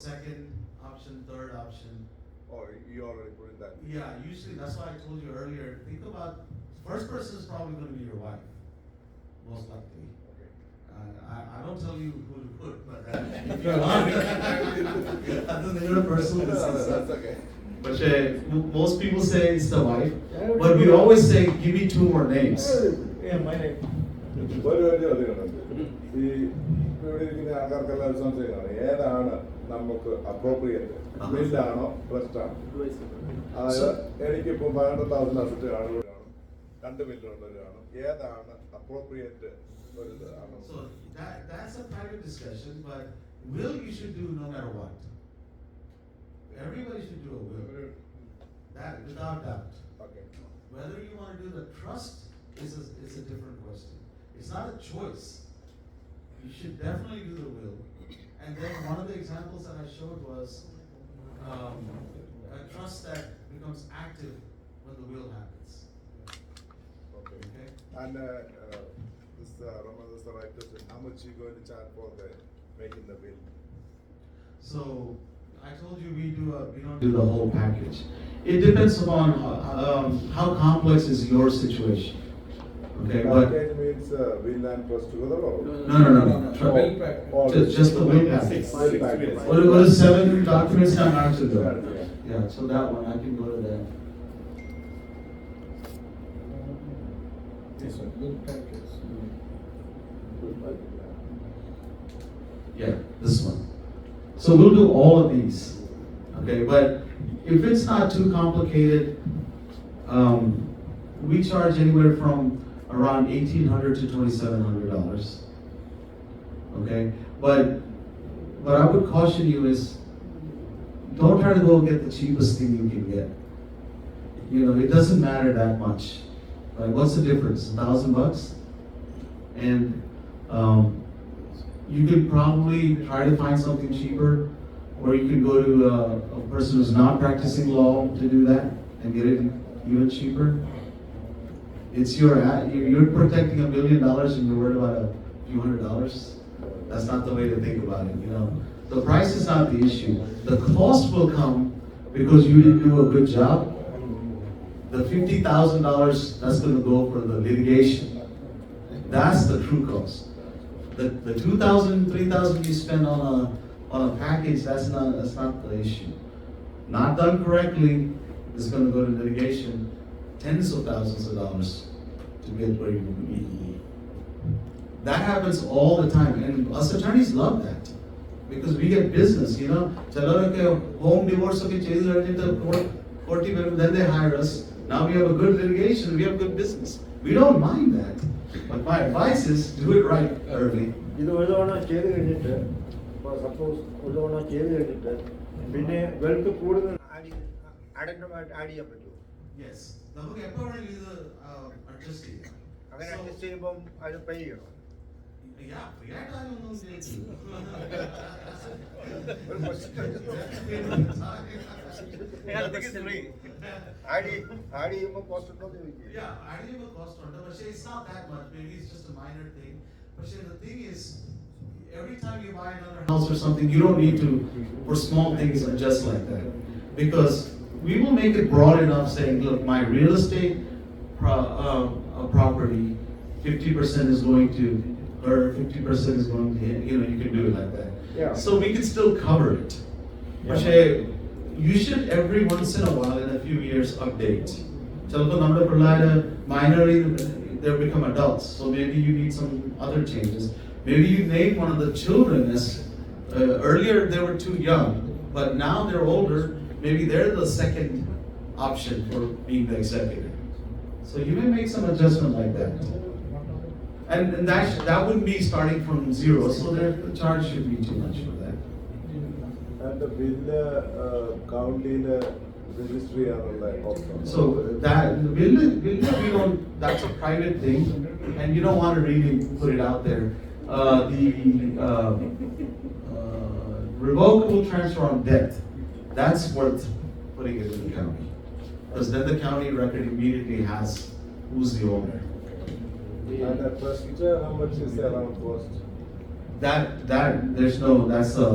second option, third option. Oh, you already put in that. Yeah, usually that's why I told you earlier. Think about first person is probably going to be your wife, most likely. Okay. I don't tell you who to put, but if you want, that's your personal decision. That's okay. But most people say it's the wife, but we always say, give me two more names. Yeah, my name. ഒരു കാര്യം അതിനുണ്ട്. ഈ ഇവിടെ ഇരിക്കുന്ന ആൾക്കാർക്കെല്ലാം സംശയമാണ് ഏതാണ് നമുക്ക് appropriate ബില്ലാണോ trust ആണോ അതായത് എനിക്കിപ്പോൾ 500,000 അസറ്റ് ആളുകൾ കാണും 2 ബില്ലുള്ളവർ കാണും ഏതാണ് അപ്രോപ്രിയേറ്റ് ഒരു ആണോ So that's a private discussion, but will you should do no matter what. Everybody should do a will. That without doubt. Okay Whether you want to do the trust is a different question. It's not a choice. You should definitely do the will. And then one of the examples that I showed was a trust that becomes active when the will happens. Okay. Okay? And this Raman, this the right question. How much you going to charge for the making the bill? So I told you we don't do the whole package. It depends upon how complex is your situation. Okay, but Package means will and trust together or? no. Just the will package. Will package. What is 7 documents now actually go? Yeah. Yeah, so that one I can go to that. Yes, sir. Good practice. Yeah, this one. So we'll do all of these. Okay, but if it's not too complicated, we charge anywhere from around $1,800 to $2,700. Okay, but what I would caution you is don't try to go get the cheapest thing you can get. You know, it doesn't matter that much. Like, what's the difference? $1,000? And you could probably try to find something cheaper, or you can go to a person who's not practicing law to do that and get it even cheaper. It's you're protecting $1 million and you're worried about a few $100s. That's not the way to think about it. You know, the price is not the issue. The cost will come because you didn't do a good job. The $50,000 that's going to go for the litigation. That's the true cost. The $2,000, $3,000 you spend on a package, that's not the issue. Not done correctly, it's going to go to litigation, tens of thousands of dollars to get where you need. That happens all the time, and us attorneys love that because we get business. You know, home divorce court, then they hire us. Now we have a good litigation, we have good business. We don't mind that. But my advice is do it right early. ഇത് ഒരു തവണ ചെയ്ത് കഴിഞ്ഞിട്ട് suppose ഒരു തവണ ചെയ്ത് കഴിഞ്ഞിട്ട് പിന്നെ വെൽത്ത് കൂടുതൽ അഡൻഡമായിട്ട് ആഡ് ചെയ്യാൻ പറ്റുമോ Yes. നമുക്ക് എപ്പോഴും ഇത് അഡ്ജസ്റ്റ് ചെയ്യാം. അങ്ങനെ അഡ്ജസ്റ്റ് ചെയ്യുമ്പം അത് പേ ചെയ്യണം Yeah, free ആയിട്ട് ആരൊന്നും ചെയ്യില്ല. ഒരു ആഡ് ചെയ്യുമ്പോൾ കോസ്റ്റ് ഉണ്ടോ എന്ന് ചോദിക്കും Yeah, adding a cost on it, but it's not that much. Maybe it's just a minor thing. But the thing is, every time you buy another house or something, you don't need to, for small things, adjust like that. Because we will make it broad enough saying, look, my real estate property, 50% is going to her, 50% is going to him. You know, you can do it like that. Yeah. So we can still cover it. But you should every once in a while, in a few years, update. Minorly, they become adults, so maybe you need some other changes. Maybe you name one of the children as earlier they were too young, but now they're older. Maybe they're the second option for being the executive. So you may make some adjustment like that. And that wouldn't be starting from zero, so the charge should be too much for that. And the bill county registry are option. So that will we don't. That's a private thing, and you don't want to really put it out there. The revocable transfer on death, that's worth putting it in the county, because then the county record immediately has who's the owner. And the trust, how much is the around cost? That there's no, that's a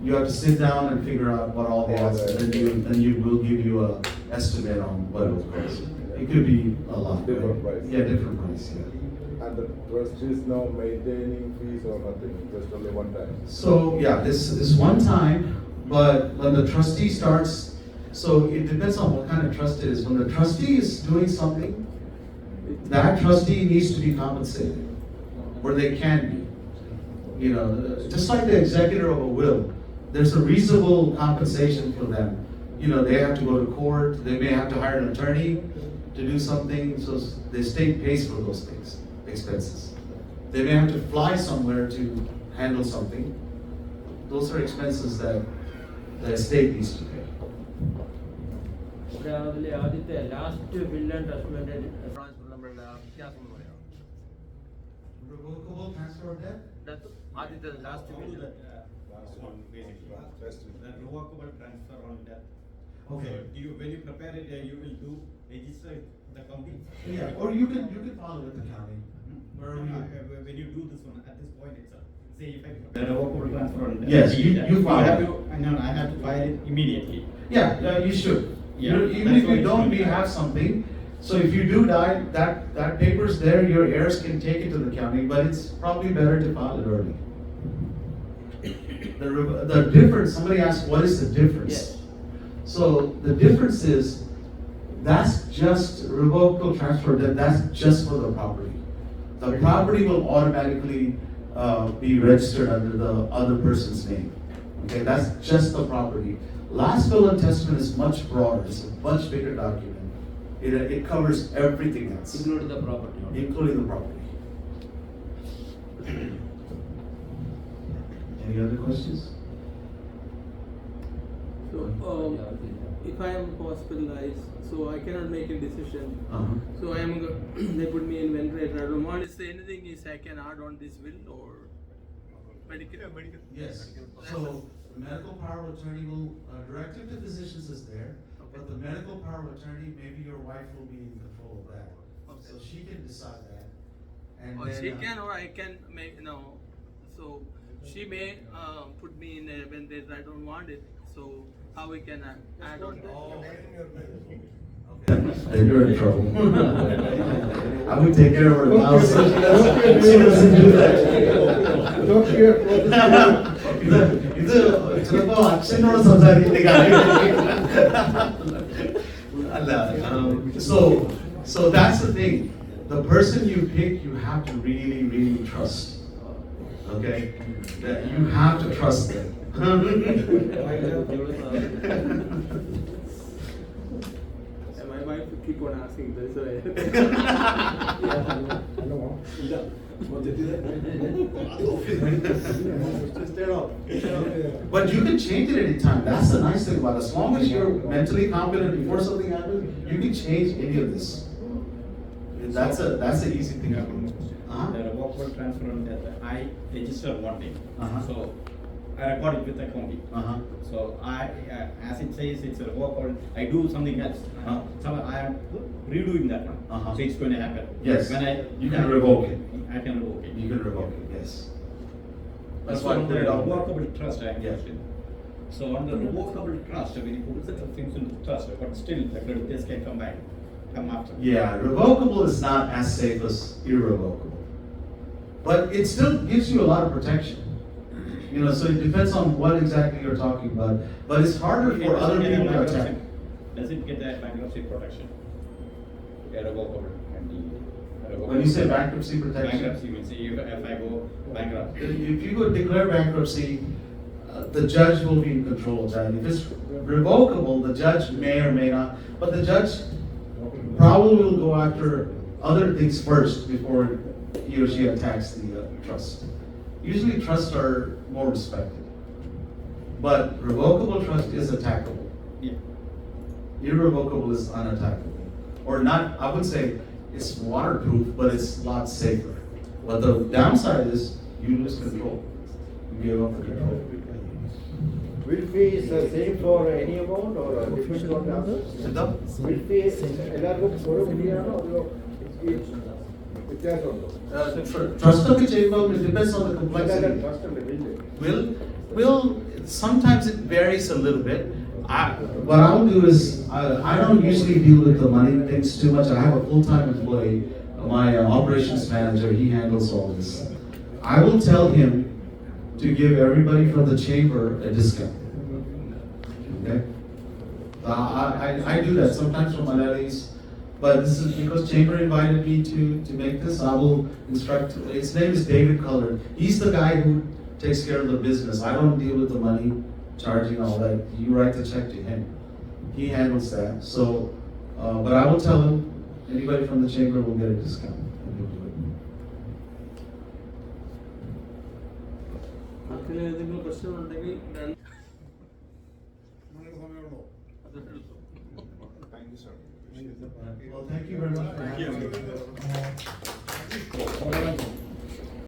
you have to sit down and figure out what all the assets, and then you will give you a estimate on what it will cost. It could be a lot. Different right? price. Yeah, different price, yeah. And the trust is now maintaining fees or nothing, just only one time. So, yeah, this is one time, but when the trustee starts, so it depends on what kind of trust it is. When the trustee is doing something, that trustee needs to be compensated, or they can be. You know, just like the executor of a will, there's a reasonable compensation for them. You know, they have to go to court, they may have to hire an attorney to do something, so the state pays for those things, expenses. They may have to fly somewhere to handle something. Those are expenses that the state needs to pay. രാവിലെ ആദ്യത്തെ last bill and testament transfer നമ്മളുടെ വ്യത്യാസം എന്ന് പറയാം Revocable transfer of debt? ആദ്യത്തെ last bill Last one, basically. Trust is- The revocable transfer on death. Okay. So do you, when you prepare it, you will do register the county. Yeah, or you can file it with the county. Wherever you. When you do this one at this point itself, say if I the revocable transfer on death. Yes, you file have it. to, no, I have to file it immediately. Yeah, you should. Yeah, Even that's if why you it's don't, good. we have something. So if you do die, that paper's there, your heirs can take it to the county, but it's probably better to file it early. The difference, somebody asked, what is the difference? Yes. So the difference is, that's just revocable transfer, that's just for the property. The property will automatically be registered under the other person's name. Okay, that's just the property. Last will and testament is much broader, it's a much bigger document. It covers everything else, include the property. including the property. Any other questions? So, if I am hospitalized, so I cannot make a decision. Uh-huh. So I am, they put me in ventilator. I don't want. Is there anything is I can add on this will or medical? Yes, so the medical power of attorney will, directive to physicians is there, but the medical power of attorney, maybe your wife will be in control of that. So she can decide that. And Or then, she can, or I can make no. So she may put me in a ventilator. I don't want it. So how we can add on that? Then you're in trouble. I would take care of her now. She doesn't do that. ഇത് ചിലപ്പോ അച്ഛനോട് സംസാരിക്കുന്ന കാര്യം അല്ല. So that's the thing. The person you pick, you have to really, really trust. Okay, that you have to trust them. And my wife keep on asking this. So But you can change it anytime. That's the nice thing about it. As long as you're mentally competent before something happens, you can change any of this. That's an easy thing to do. Uh-huh. The revocable transfer on death, I register one day. Uh-huh. So I record it with the county. Uh-huh. So I, as it says, it's revocable. I do something else. Uh-huh. So I am redoing that one. Uh-huh. So it's going to happen. Yes. When You can revoke it. I can revoke it. You can revoke it, yes. That's So why I on put the it out there. revocable trust, I have Yeah. question. So on the revocable trust, when you put certain things into trust, but still the creditors can come back, come after. Yeah, revocable is not as safe as irrevocable. But it still gives you a lot of protection. You know, so it depends on what exactly you're talking about. But it's harder It for doesn't other get a people to bankruptcy- attack. Does it get that bankruptcy protection? A revocable and the revocable. When you say bankruptcy protection, Bankruptcy means if I go bankrupt. if you go declare bankruptcy, the judge will be in control of that. If it's revocable, the judge may or may not, but the judge probably will go after other things first before he or she attacks the trust. Usually trusts are more respected. But revocable trust is attackable. Yeah. Irrevocable is unattackable. Or not, I would say it's waterproof, but it's a lot safer. But the downside is you lose control. You give up the control. Will fee is same for any amount or different on the others? Will fee എല്ലാവർക്കും ഒരു ഫീയാണോ അതോ വ്യത്യാസമുണ്ടോ? Trust ഒക്കെ ചെയ്യുമ്പോൾ it depends on the complexity. Trust ഉണ്ട് bill. Will sometimes it varies a little bit. What I'll do is, I don't usually deal with the money things too much. I have a full-time employee, my operations manager, he handles all this. I will tell him to give everybody from the chamber a discount. Okay? I do that sometimes for Malayalis, but this is because chamber invited me to make this. I will instruct, his name is David Cullard. He's the guy who takes care of the business. I don't deal with the money, charging all that. You write the check to him. He handles that. So, but I will tell him, anybody from the chamber will get a discount. And he'll do it. ആർക്കെങ്കിലും എന്തെങ്കിലും പ്രശ്നമുണ്ടെങ്കിൽ ഞാൻ നിങ്ങളുടെ സമയമുണ്ടോ? അതെടുത്തു. Thank you sir. Well, thank you very much for having me.